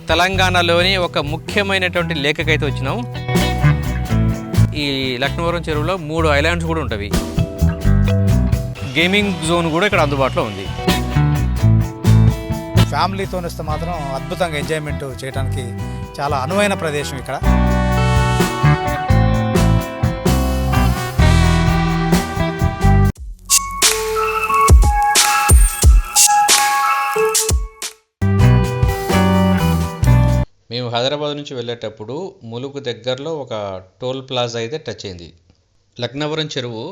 తెలంగాణలోని ఒక ముఖ్యమైనటువంటి లేఖకైతే వచ్చినాం. ఈ లక్నవరం చెరువులో 3 ఐలాండ్స్ కూడా ఉంటవి. గేమింగ్ జోన్ కూడా ఇక్కడ అందుబాటులో ఉంది. ఫ్యామిలీతో వస్తే మాత్రం అద్భుతంగా ఎంజాయ్మెంట్ చేయడానికి చాలా అనువైన ప్రదేశం ఇక్కడ. మేము హైదరాబాద్ నుంచి వెళ్ళేటప్పుడు ములుగు దగ్గరలో ఒక టోల్ ప్లాజా అయితే టచ్ అయింది. లక్నవరం చెరువు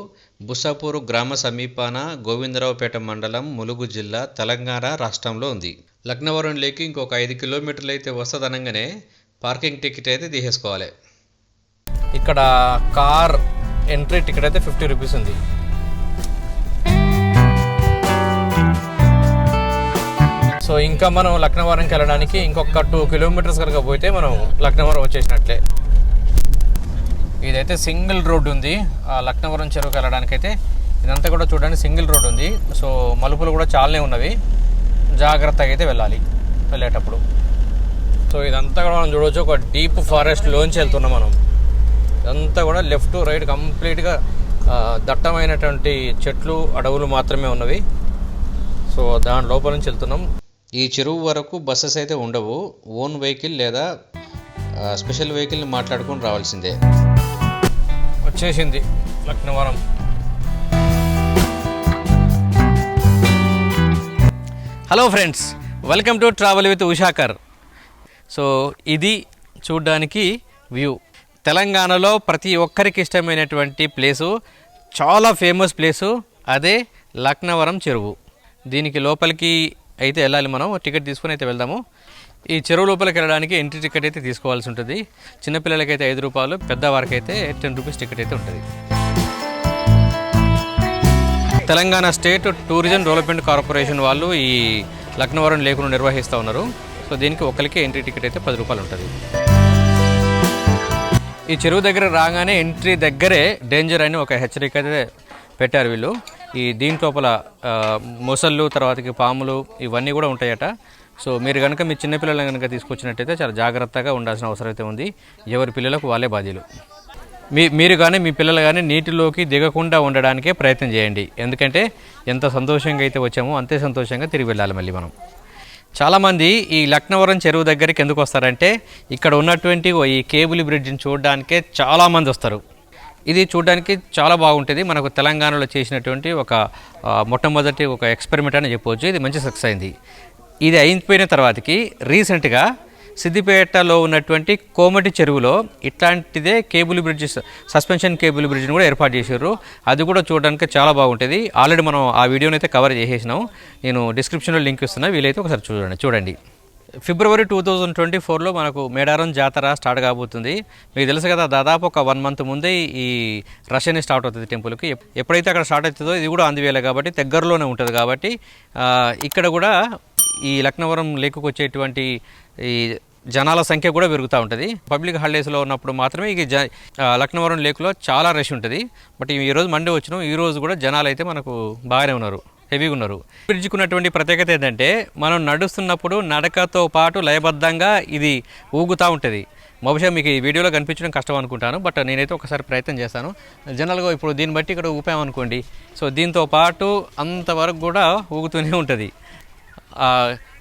బుస్సాపూర్ గ్రామ సమీపాన గోవిందరావుపేట మండలం, ములుగు జిల్లా, తెలంగాణ రాష్ట్రంలో ఉంది. లక్నవరం లేకి ఇంకొక 5 కిలోమీటర్లు అయితే వస్తుందనగానే పార్కింగ్ టికెట్ అయితే తీసేసుకోవాలి. ఇక్కడ కార్ ఎంట్రీ టికెట్ అయితే 50 రూపీస్ ఉంది. సో ఇంకా మనం లక్నవరంకి వెళ్ళడానికి ఇంకొక 2 కిలోమీటర్స్ కనుక పోతే మనం లక్నవరం వచ్చేసినట్లే. ఇదైతే సింగిల్ రోడ్ ఉంది. ఆ లక్నవరం చెరువుకి వెళ్ళడానికైతే ఇదంతా కూడా చూడడానికి సింగిల్ రోడ్ ఉంది. సో మలుపులు కూడా చాలానే ఉన్నవి, జాగ్రత్తగా అయితే వెళ్ళాలి వెళ్ళేటప్పుడు. సో ఇదంతా కూడా మనం చూడవచ్చు, ఒక డీప్ ఫారెస్ట్లోంచి వెళ్తున్నాం మనం. ఇదంతా కూడా లెఫ్ట్ రైట్ కంప్లీట్గా దట్టమైనటువంటి చెట్లు, అడవులు మాత్రమే ఉన్నవి. సో దాని లోపల నుంచి వెళ్తున్నాం. ఈ చెరువు వరకు బస్సెస్ అయితే ఉండవు. ఓన్ వెహికల్ లేదా స్పెషల్ వెహికల్ని మాట్లాడుకొని రావాల్సిందే. వచ్చేసింది Laknavaram. Hello friends, welcome to travel with Ushakar. So ఇది చూడ్డానికి వ్యూ. తెలంగాణలో ప్రతి ఒక్కరికి ఇష్టమైనటువంటి ప్లేసు, చాలా ఫేమస్ ప్లేసు, అదే లక్నవరం చెరువు. దీనికి లోపలికి అయితే వెళ్ళాలి. మనం టికెట్ తీసుకుని అయితే వెళ్దాము. ఈ చెరువు లోపలికి వెళ్ళడానికి ఎంట్రీ టికెట్ అయితే తీసుకోవాల్సి ఉంటుంది. చిన్నపిల్లలకైతే 5 రూపాయలు, పెద్దవారికి అయితే 10 రూపీస్ టికెట్ అయితే ఉంటుంది. Telangana state tourism development corporation వాళ్ళు ఈ లక్నవరం లేకును నిర్వహిస్తూ ఉన్నారు. సో దీనికి ఒకరికి ఎంట్రీ టికెట్ అయితే 10 రూపాయలు ఉంటుంది. ఈ చెరువు దగ్గర రాగానే ఎంట్రీ దగ్గరే డేంజర్ అని ఒక హెచ్చరిక అయితే పెట్టారు వీళ్ళు. ఈ దీని లోపల మొసళ్ళు, తర్వాతకి పాములు, ఇవన్నీ కూడా ఉంటాయట. సో మీరు కనుక మీ చిన్నపిల్లలను కనుక తీసుకొచ్చినట్టయితే చాలా జాగ్రత్తగా ఉండాల్సిన అవసరం అయితే ఉంది. ఎవరి పిల్లలకు వాళ్ళే బాధ్యులు. మీరు కానీ మీ పిల్లలు కానీ నీటిలోకి దిగకుండా ఉండడానికే ప్రయత్నం చేయండి. ఎందుకంటే ఎంత సంతోషంగా అయితే వచ్చామో అంతే సంతోషంగా తిరిగి వెళ్ళాలి మళ్ళీ మనం. చాలామంది ఈ లక్నవరం చెరువు దగ్గరికి ఎందుకు వస్తారంటే ఇక్కడ ఉన్నటువంటి ఈ కేబుల్ బ్రిడ్జ్ని చూడడానికే చాలామంది వస్తారు. ఇది చూడడానికి చాలా బాగుంటుంది. మనకు తెలంగాణలో చేసినటువంటి ఒక మొట్టమొదటి ఒక ఎక్స్పెరిమెంట్ అని చెప్పవచ్చు. ఇది మంచి సక్సెస్ అయింది. ఇది అయిపోయిన తర్వాతకి రీసెంట్గా సిద్దిపేటలో ఉన్నటువంటి కోమటి చెరువులో ఇట్లాంటిదే కేబుల్ బ్రిడ్జ్, సస్పెన్షన్ కేబుల్ బ్రిడ్జ్ని కూడా ఏర్పాటు చేశారు. అది కూడా చూడడానికి చాలా బాగుంటుంది. ఆల్రెడీ మనం ఆ వీడియోని అయితే కవర్ చేసేసినాం. నేను డిస్క్రిప్షన్లో లింక్ ఇస్తున్నా, వీలైతే ఒకసారి చూడండి. ఫిబ్రవరి 2024లో మనకు మేడారం జాతర స్టార్ట్ కాబోతుంది. మీకు తెలుసు కదా, దాదాపు ఒక 1 మంత్ ముందే ఈ రష్ అనేది స్టార్ట్ అవుతుంది టెంపుల్కి. ఎప్పుడైతే అక్కడ స్టార్ట్ అవుతుందో ఇది కూడా అందువేళ కాబట్టి దగ్గరలోనే ఉంటుంది. కాబట్టి ఇక్కడ కూడా ఈ లక్నవరం లేకుకు వచ్చేటువంటి ఈ జనాల సంఖ్య కూడా పెరుగుతూ ఉంటుంది. పబ్లిక్ హాలిడేస్లో ఉన్నప్పుడు మాత్రమే ఈ లక్నవరం లేకులో చాలా రష్ ఉంటుంది. బట్ ఈరోజు మండే వచ్చినాం, ఈరోజు కూడా జనాలు అయితే మనకు బాగానే ఉన్నారు, హెవీగా ఉన్నారు. బ్రిడ్జ్కి ఉన్నటువంటి ప్రత్యేకత ఏంటంటే మనం నడుస్తున్నప్పుడు నడకతో పాటు లయబద్ధంగా ఇది ఊగుతూ ఉంటుంది. బహుశా మీకు ఈ వీడియోలో కనిపించడం కష్టం అనుకుంటాను, బట్ నేనైతే ఒకసారి ప్రయత్నం చేస్తాను. జనరల్గా ఇప్పుడు దీన్ని బట్టి ఇక్కడ ఊపామనుకోండి, సో దీంతో పాటు అంతవరకు కూడా ఊగుతూనే ఉంటుంది.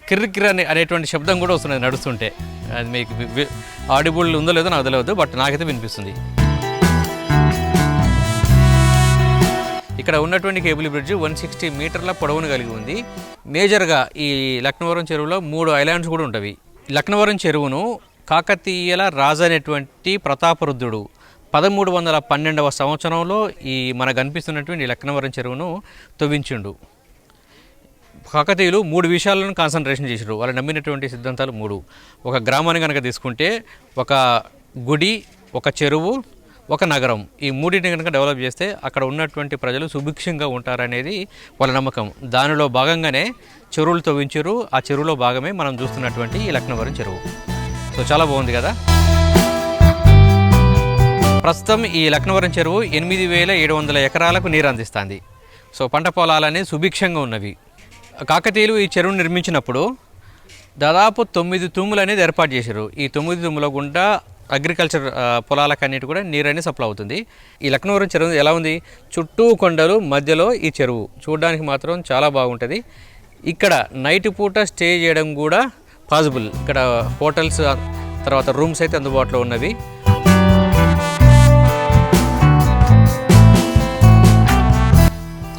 కిర్రికిర్ అనేటువంటి శబ్దం కూడా వస్తుంది నడుస్తుంటే. అది మీకు ఆడిబుల్ ఉందో లేదో నాకు తెలియదు, బట్ నాకైతే వినిపిస్తుంది. ఇక్కడ ఉన్నటువంటి కేబుల్ బ్రిడ్జ్ 160 మీటర్ల పొడవును కలిగి ఉంది. మేజర్గా ఈ లక్నవరం చెరువులో 3 ఐలాండ్స్ కూడా ఉంటవి. లక్నవరం చెరువును కాకతీయుల రాజు అనేటువంటి ప్రతాపరుద్రుడు 1312వ సంవత్సరంలో ఈ మనకు కనిపిస్తున్నటువంటి లక్నవరం చెరువును తవ్వించిండు. కాకతీయులు 3 విషయాలను కాన్సన్ట్రేషన్ చేశారు. వాళ్ళు నమ్మినటువంటి సిద్ధాంతాలు 3. ఒక గ్రామాన్ని కనుక తీసుకుంటే ఒక గుడి, ఒక చెరువు, ఒక నగరం, ఈ 3ని కనుక డెవలప్ చేస్తే అక్కడ ఉన్నటువంటి ప్రజలు సుభిక్షంగా ఉంటారనేది వాళ్ళ నమ్మకం. దానిలో భాగంగానే చెరువులు తవ్వించారు. ఆ చెరువులో భాగమే మనం చూస్తున్నటువంటి ఈ లక్నవరం చెరువు. సో చాలా బాగుంది కదా. ప్రస్తుతం ఈ లక్నవరం చెరువు 8700 ఎకరాలకు నీరు అందిస్తుంది. సో పంట పొలాలన్నీ సుభిక్షంగా ఉన్నవి. కాకతీయులు ఈ చెరువును నిర్మించినప్పుడు దాదాపు 9 తూములు అనేది ఏర్పాటు చేశారు. ఈ 9 తూముల గుండా అగ్రికల్చర్ పొలాలకన్నిటి కూడా నీరు అనేది సప్లై అవుతుంది. ఈ లక్నవరం చెరువు ఎలా ఉంది? చుట్టూ కొండలు, మధ్యలో ఈ చెరువు చూడడానికి మాత్రం చాలా బాగుంటుంది. ఇక్కడ నైట్ పూట స్టే చేయడం కూడా పాసిబుల్. ఇక్కడ హోటల్స్ తర్వాత రూమ్స్ అయితే అందుబాటులో ఉన్నవి.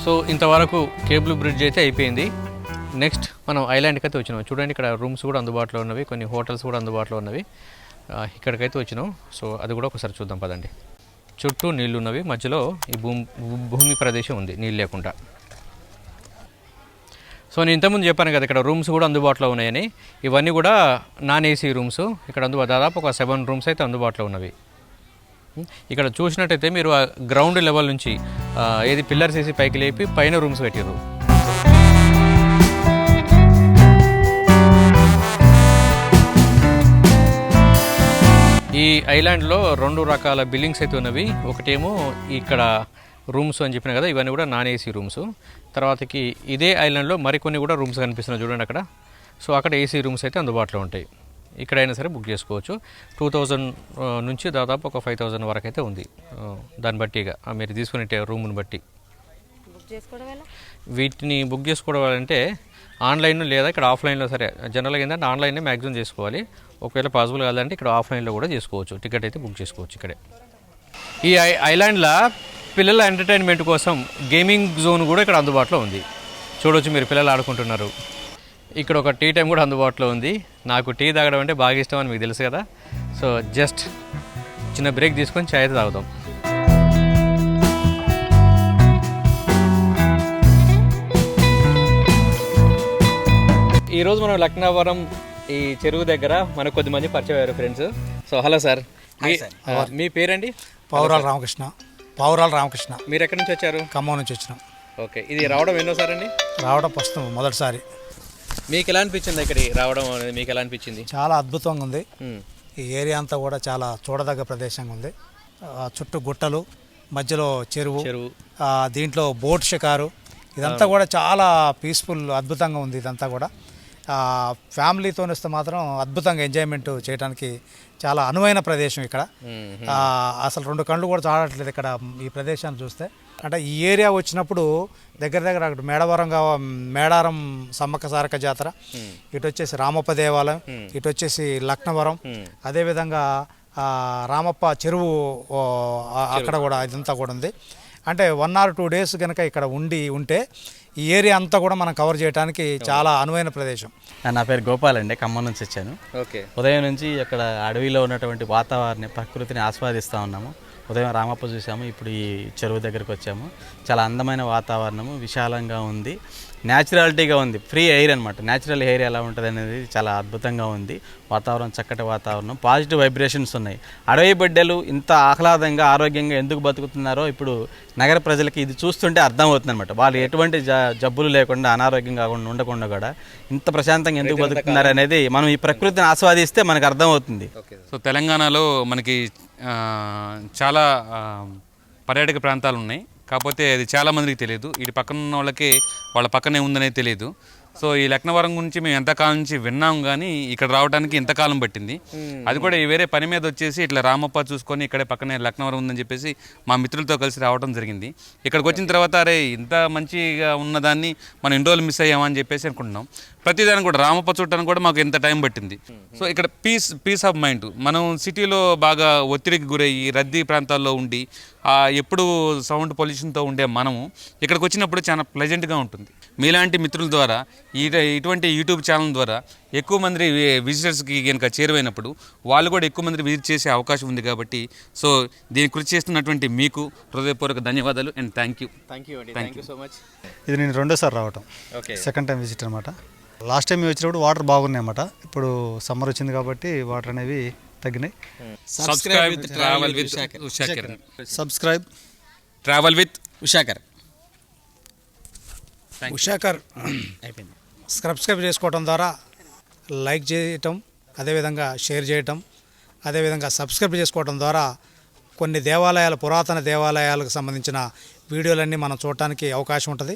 సో ఇంతవరకు కేబుల్ బ్రిడ్జ్ అయితే అయిపోయింది. నెక్స్ట్ మనం ఐలాండ్కి అయితే వచ్చినాం. చూడండి, ఇక్కడ రూమ్స్ కూడా అందుబాటులో ఉన్నవి, కొన్ని హోటల్స్ కూడా అందుబాటులో ఉన్నవి. ఇక్కడికైతే వచ్చినాం. సో అది కూడా ఒకసారి చూద్దాం పదండి. చుట్టూ నీళ్ళు ఉన్నవి, మధ్యలో ఈ భూమి ప్రదేశం ఉంది నీళ్ళు లేకుండా. సో నేను ఇంతకుముందు చెప్పాను కదా, ఇక్కడ రూమ్స్ కూడా అందుబాటులో ఉన్నాయని. ఇవన్నీ కూడా నాన్ ఏసీ రూమ్స్. ఇక్కడ దాదాపు ఒక 7 రూమ్స్ అయితే అందుబాటులో ఉన్నవి. ఇక్కడ చూసినట్టయితే మీరు గ్రౌండ్ లెవెల్ నుంచి ఏది పిల్లర్స్ వేసి పైకి లేపి పైన రూమ్స్ పెట్టారు. ఈ ఐలాండ్లో 2 రకాల బిల్డింగ్స్ అయితే ఉన్నవి. ఒకటేమో ఇక్కడ రూమ్స్ అని చెప్పిన కదా, ఇవన్నీ కూడా నాన్ ఏసీ రూమ్స్. తర్వాతకి ఇదే ఐలాండ్లో మరికొన్ని కూడా రూమ్స్ కనిపిస్తున్నాయి చూడండి అక్కడ. సో అక్కడ ఏసీ రూమ్స్ అయితే అందుబాటులో ఉంటాయి. ఇక్కడైనా సరే బుక్ చేసుకోవచ్చు. 2000 నుంచి దాదాపు ఒక 5000 వరకు అయితే ఉంది. దాన్ని బట్టిగా మీరు తీసుకునే రూమ్ని బట్టి వీటిని బుక్ చేసుకోవాలంటే ఆన్లైన్ లేదా ఇక్కడ ఆఫ్లైన్లో సరే. జనరల్గా ఏంటంటే ఆన్లైన్నే మ్యాక్సిమం చేసుకోవాలి. ఒకవేళ పాసిబుల్ కాదంటే ఇక్కడ ఆఫ్లైన్లో కూడా చేసుకోవచ్చు. టికెట్ అయితే బుక్ చేసుకోవచ్చు ఇక్కడే. ఈ ఐలాండ్లో పిల్లల ఎంటర్టైన్మెంట్ కోసం గేమింగ్ జోన్ కూడా ఇక్కడ అందుబాటులో ఉంది. చూడవచ్చు, మీరు పిల్లలు ఆడుకుంటున్నారు. ఇక్కడ ఒక టీ టైం కూడా అందుబాటులో ఉంది. నాకు టీ తాగడం అంటే బాగా ఇష్టం అని మీకు తెలుసు కదా. సో జస్ట్ చిన్న బ్రేక్ తీసుకొని చాయ్ అయితే తాగుదాం. ఈరోజు మనం లక్నవరం ఈ చెరువు దగ్గర మనకు కొద్దిమంది పరిచయం అయ్యారు ఫ్రెండ్స్. సో హలో సార్, మీ పేరండి? పావురాల రామకృష్ణ. మీరు ఎక్కడి నుంచి వచ్చారు? ఖమ్మం నుంచి వచ్చినాం. ఓకే, ఇది రావడం ఎన్నోసారి అండి? రావడం ఫస్ట్ మొదటిసారి. మీకు ఎలా అనిపించింది ఇక్కడ రావడం అనేది? మీకు ఎలా అనిపించింది? చాలా అద్భుతంగా ఉంది. ఈ ఏరియా అంతా కూడా చాలా చూడదగ్గ ప్రదేశంగా ఉంది. చుట్టూ గుట్టలు, మధ్యలో చెరువు, దీంట్లో బోట్ షికారు, ఇదంతా కూడా చాలా పీస్ఫుల్, అద్భుతంగా ఉంది. ఇదంతా కూడా ఫ్యామిలీతో వస్తే మాత్రం అద్భుతంగా ఎంజాయ్మెంట్ చేయడానికి చాలా అనువైన ప్రదేశం ఇక్కడ. అసలు 2 కళ్ళు కూడా చాడట్లేదు ఇక్కడ ఈ ప్రదేశాన్ని చూస్తే. అంటే ఈ ఏరియా వచ్చినప్పుడు దగ్గర అక్కడ మేడారం సమ్మక్క సారక్క జాతర, ఇటు వచ్చేసి రామప్ప దేవాలయం, ఇటు వచ్చేసి లక్నవరం, అదేవిధంగా రామప్ప చెరువు అక్కడ కూడా ఇదంతా కూడా ఉంది. అంటే 1 or 2 days కనుక ఇక్కడ ఉంటే ఈ ఏరియా అంతా కూడా మనం కవర్ చేయడానికి చాలా అనువైన ప్రదేశం. నా పేరు గోపాల్ అండి, ఖమ్మం నుంచి వచ్చాను. ఓకే, ఉదయం నుంచి అక్కడ అడవిలో ఉన్నటువంటి వాతావరణం, ప్రకృతిని ఆస్వాదిస్తూ ఉన్నాము. ఉదయం రామప్ప చూసాము, ఇప్పుడు ఈ చెరువు దగ్గరికి వచ్చాము. చాలా అందమైన వాతావరణము, విశాలంగా ఉంది, న్యాచురాలిటీగా ఉంది, ఫ్రీ ఎయిర్ అనమాట. న్యాచురల్ ఎయిర్ ఎలా ఉంటుంది అనేది చాలా అద్భుతంగా ఉంది. వాతావరణం చక్కటి వాతావరణం, పాజిటివ్ వైబ్రేషన్స్ ఉన్నాయి. అడవి బిడ్డలు ఇంత ఆహ్లాదంగా ఆరోగ్యంగా ఎందుకు బతుకుతున్నారో ఇప్పుడు నగర ప్రజలకి ఇది చూస్తుంటే అర్థమవుతుంది అనమాట. వాళ్ళు ఎటువంటి జబ్బులు లేకుండా అనారోగ్యం కాకుండా ఉండకుండా కూడా ఇంత ప్రశాంతంగా ఎందుకు బతుకుతున్నారు అనేది మనం ఈ ప్రకృతిని ఆస్వాదిస్తే మనకు అర్థమవుతుంది. సో తెలంగాణలో మనకి చాలా పర్యాటక ప్రాంతాలు ఉన్నాయి. కాకపోతే అది చాలామందికి తెలియదు. ఇటు పక్కన ఉన్న వాళ్ళకి వాళ్ళ పక్కనే ఉందనేది తెలియదు. సో ఈ లక్నవరం గురించి మేము ఎంతకాలం నుంచి విన్నాం, కానీ ఇక్కడ రావడానికి ఎంతకాలం పట్టింది. అది కూడా వేరే పని మీద వచ్చేసి ఇట్లా రామప్ప చూసుకొని ఇక్కడే పక్కనే లక్నవరం ఉందని చెప్పేసి మా మిత్రులతో కలిసి రావడం జరిగింది. ఇక్కడికి వచ్చిన తర్వాత అరే ఇంత మంచిగా ఉన్నదాన్ని మనం ఎన్ని రోజులు మిస్ అయ్యామని చెప్పేసి అనుకుంటున్నాం. ప్రతిదానికి కూడా రామప్ప చూడటానికి కూడా మాకు ఎంత టైం పట్టింది. సో ఇక్కడ పీస్ ఆఫ్ మైండ్. మనం సిటీలో బాగా ఒత్తిడికి గురయ్యి రద్దీ ప్రాంతాల్లో ఉండి ఎప్పుడు సౌండ్ పొల్యూషన్తో ఉండే మనము ఇక్కడికి వచ్చినప్పుడు చాలా ప్లెజెంట్గా ఉంటుంది. మీలాంటి మిత్రుల ద్వారా ఇటువంటి యూట్యూబ్ ఛానల్ ద్వారా ఎక్కువ మంది విజిటర్స్కి కనుక చేరువైనప్పుడు వాళ్ళు కూడా ఎక్కువ మంది విజిట్ చేసే అవకాశం ఉంది. కాబట్టి సో దీన్ని కృషి చేస్తున్నటువంటి మీకు హృదయపూర్వక ధన్యవాదాలు and thank you so much. ఇది నేను 2వ సారి రావటం, సెకండ్ టైం విజిట్ అనమాట. లాస్ట్ టైం వచ్చినప్పుడు వాటర్ బాగున్నాయి అన్నమాట. ఇప్పుడు సమ్మర్ వచ్చింది కాబట్టి వాటర్ అనేవి తగ్గినాయి. సబ్స్క్రైబ్ ట్రావెల్ విత్ ఉషాకర్ అయిపోయింది. సబ్స్క్రైబ్ చేసుకోవడం ద్వారా లైక్ చేయటం, అదేవిధంగా షేర్ చేయటం, అదేవిధంగా సబ్స్క్రైబ్ చేసుకోవడం ద్వారా కొన్ని దేవాలయాలు, పురాతన దేవాలయాలకు సంబంధించిన వీడియోలన్నీ మనం చూడటానికి అవకాశం ఉంటుంది.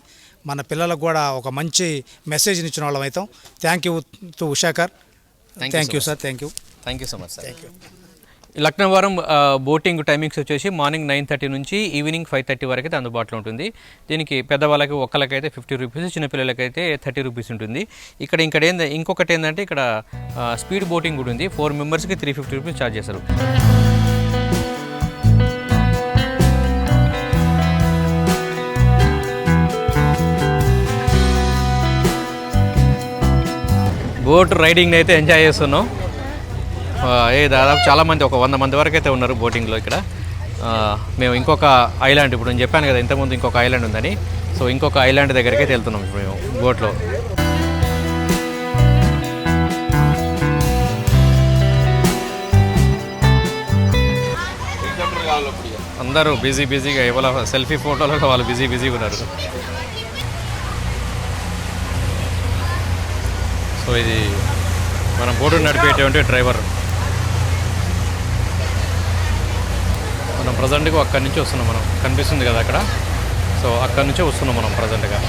మన పిల్లలకు కూడా ఒక మంచి మెసేజ్ని ఇచ్చిన వాళ్ళం అవుతాం. Thank you to Ushakar. Thank you sir. Thank you so much sir. Laknavaram boating timings వచ్చేసి మార్నింగ్ 9:30 నుంచి ఈవినింగ్ 5:30 వరకు అయితే అందుబాటులో ఉంటుంది. దీనికి పెద్దవాళ్ళకి ఒక్కళ్ళకైతే 50 రూపీస్, చిన్నపిల్లలకైతే 30 రూపీస్ ఉంటుంది. ఇంకొకటి ఏంటంటే ఇక్కడ స్పీడ్ బోటింగ్ కూడా ఉంది. 4 మెంబర్స్కి 350 రూపీస్ ఛార్జ్ చేస్తారు. బోట్ రైడింగ్ అయితే ఎంజాయ్ చేస్తున్నాం. దాదాపు చాలామంది, ఒక 100 మంది వరకు అయితే ఉన్నారు బోటింగ్లో ఇక్కడ. మేము ఇంకొక ఐలాండ్, ఇప్పుడు నేను చెప్పాను కదా ఇంతకుముందు ఇంకొక ఐలాండ్ ఉందని, సో ఇంకొక ఐలాండ్ దగ్గరికి అయితే వెళ్తున్నాం ఇప్పుడు మేము బోట్లో. అందరూ బిజీగా ఇవాళ సెల్ఫీ ఫోటోలో వాళ్ళు బిజీగా ఉన్నారు. సో ఇది మనం బోటు నడిపేటువంటి డ్రైవర్. మనం ప్రజెంట్గా అక్కడి నుంచి వస్తున్నాం. మనం కనిపిస్తుంది కదా అక్కడ, సో అక్కడి నుంచే వస్తున్నాం మనం ప్రజెంట్గా.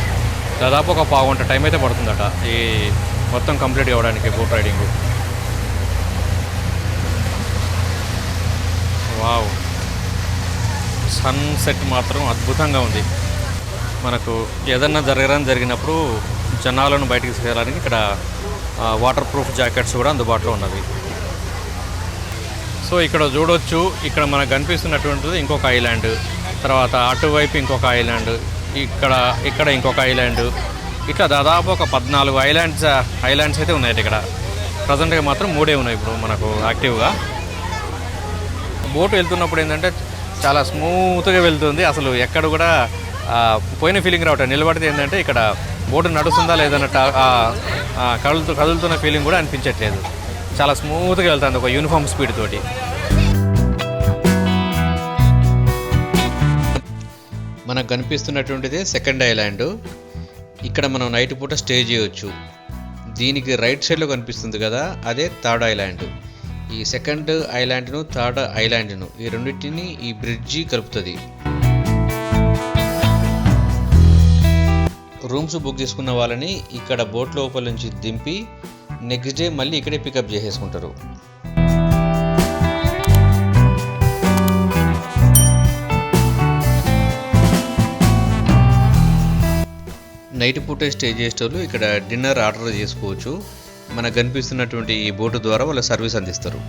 దాదాపు ఒక పావు గంట టైం అయితే పడుతుందట ఈ మొత్తం కంప్లీట్ అవ్వడానికి బోట్ రైడింగ్. వావ్, సన్సెట్ మాత్రం అద్భుతంగా ఉంది. మనకు ఏదన్నా జరిగినప్పుడు జనాలను బయటికి తీసుకెళ్ళడానికి ఇక్కడ వాటర్ ప్రూఫ్ జాకెట్స్ కూడా అందుబాటులో ఉన్నవి. సో ఇక్కడ చూడొచ్చు, ఇక్కడ మనకు కనిపిస్తున్నటువంటిది ఇంకొక ఐలాండ్, తర్వాత అటువైపు ఇంకొక ఐలాండ్, ఇక్కడ ఇంకొక ఐలాండ్, ఇట్లా దాదాపు ఒక 14 ఐలాండ్స్ అయితే ఉన్నాయి ఇక్కడ. ప్రజెంట్గా మాత్రం 3 ఉన్నాయి ఇప్పుడు మనకు యాక్టివ్గా. బోటు వెళ్తున్నప్పుడు ఏంటంటే చాలా స్మూత్గా వెళ్తుంది. అసలు ఎక్కడ కూడా పోయిన ఫీలింగ్ రావట్లేదు. నిలబడితే ఏంటంటే ఇక్కడ బోటు నడుస్తుందా లేదన్నట్టు కదులుతున్న ఫీలింగ్ కూడా అనిపించట్లేదు. చాలా స్మూత్గా వెళ్తుంది ఒక యూనిఫామ్ స్పీడ్ తోటి. మనకు కనిపిస్తున్నటువంటిది సెకండ్ ఐలాండ్. ఇక్కడ మనం నైట్ పూట స్టే చేయవచ్చు. దీనికి రైట్ సైడ్లో కనిపిస్తుంది కదా, అదే థర్డ్ ఐలాండ్. ఈ సెకండ్ ఐలాండ్ను థర్డ్ ఐలాండ్ను ఈ రెండింటిని ఈ బ్రిడ్జి కలుపుతుంది. రూమ్స్ బుక్ చేసుకున్న వాళ్ళని ఇక్కడ బోట్ లోపల నుంచి దింపి నెక్స్ట్ డే మళ్ళీ ఇక్కడే పికప్ చేసేసుకుంటారు. నైట్ పూటే స్టే చేసేటోళ్ళు ఇక్కడ డిన్నర్ ఆర్డర్ చేసుకోవచ్చు. మనకు కనిపిస్తున్నటువంటి ఈ బోటు ద్వారా వాళ్ళ సర్వీస్ అందిస్తారు.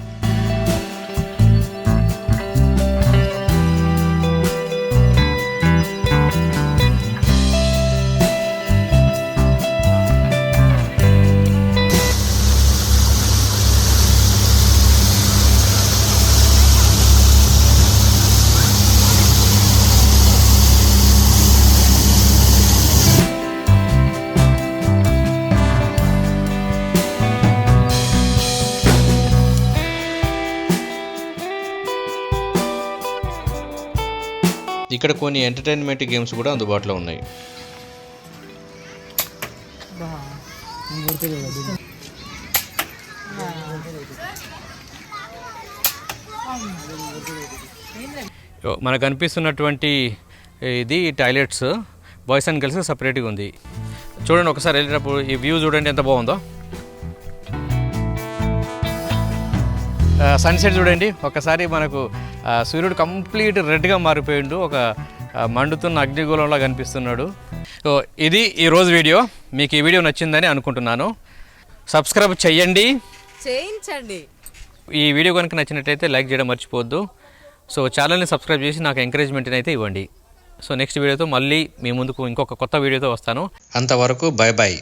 ఇక్కడ కొన్ని ఎంటర్టైన్మెంట్ గేమ్స్ కూడా అందుబాటులో ఉన్నాయి. మనకు కనిపిస్తున్నటువంటి ఇది టాయిలెట్స్ బాయ్స్ అండ్ గర్ల్స్ సపరేట్గా ఉంది. చూడండి ఒకసారి వెళ్ళేటప్పుడు ఈ వ్యూ చూడండి ఎంత బాగుందో. సన్సెట్ చూడండి ఒకసారి. మనకు సూర్యుడు కంప్లీట్ రెడ్గా మారిపోయిండు, ఒక మండుతున్న అగ్నిగోళంలా కనిపిస్తున్నాడు. సో ఇది ఈరోజు వీడియో. మీకు ఈ వీడియో నచ్చిందని అనుకుంటున్నాను. సబ్స్క్రైబ్ చేయించండి. ఈ వీడియో కనుక నచ్చినట్లయితే లైక్ చేయడం మర్చిపోవద్దు. సో ఛానల్ని సబ్స్క్రైబ్ చేసి నాకు ఎంకరేజ్మెంట్ని అయితే ఇవ్వండి. సో నెక్స్ట్ వీడియోతో మళ్ళీ మీ ముందుకు ఇంకొక కొత్త వీడియోతో వస్తాను. అంతవరకు బాయ్ బాయ్.